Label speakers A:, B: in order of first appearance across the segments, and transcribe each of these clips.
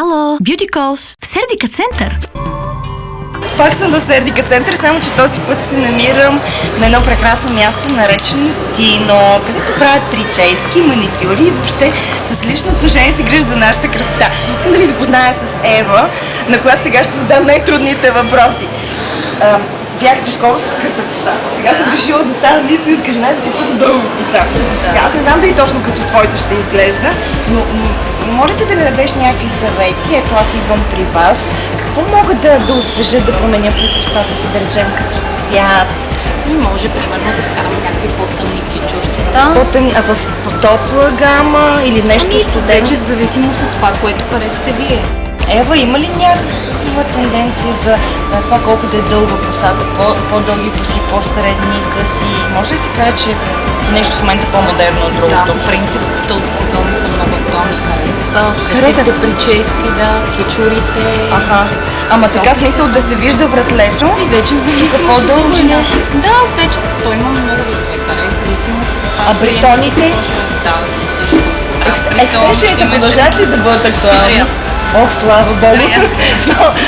A: Ало, Beauty Calls в Сердика център.
B: Пак съм в Сердика център, само че този път се намирам на едно прекрасно място, наречено Тино, където правят прически, маникюри и въобще с лично отношение си грижат за нашата красота. Искам да ви запозная с Ева, на която сега ще задам най-трудните въпроси. Бях доскоро с къса коса. Сега съм решила да стана истинска жена и да си пусна дълга коса. Сега аз не знам дали точно като твоята ще изглежда, но можете да ми дадеш някакви съвети? Ето аз идвам при вас. Какво мога да освежа, да променя при косата си, да речем като цвят?
C: Може примерно да вкараме някакви по-тъмни кичурчета.
B: По-тъмни, а в топла гама или нещо студено?
C: Вече в зависимост от това, което харесате вие.
B: Ева, има ли някаква тенденция за това колко да е дълга косата, по-дълги коси, по-средни къси? Може ли се каже, че нещо в момента е по-модерно от другото?
C: Да, в принцип този сезон са много актуални каретата, късите прически, кичурите.
B: Аха. Ама така смисъл да се вижда вратлето?
C: И вече зависимо
B: по-дължина?
C: Да, вече той има много видове каре, зависимо.
B: А бритоните?
C: Да, също.
B: Екстеншените продължават ли да бъдат актуални? Ох, слава Богу!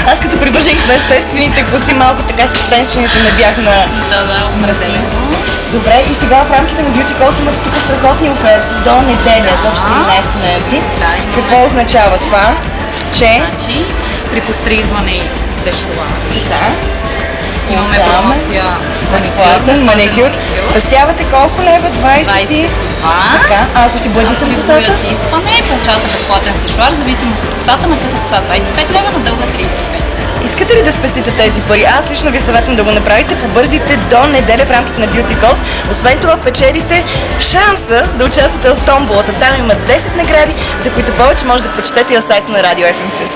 B: Аз като привържених на естествените коси, малко така че екстеншените не бях на...
C: Да, определено.
B: Добре, и сега в рамките на Beauty Calls имате тук страхотни оферти до неделя, до 14 ноември. Какво означава това? Че?
C: Значи, при постригване и сешоване.
B: Да.
C: Имаме промоция
B: безплатен маникюр. Спестявате колко лева? 20? Така. А ако си бладисам косата?
C: Изпане, получавате безплатен сешуар, в зависимост от косата, на къса коса 25 лева, на дълга 35 лева.
B: Искате ли да спестите тези пари? Аз лично ви съветвам да го направите. Побързите до неделя в рамките на Beauty Calls. Освен това печелите шанса да участвате в томболата. Там има 10 награди, за които повече може да прочетете и на сайта на Radio FM+.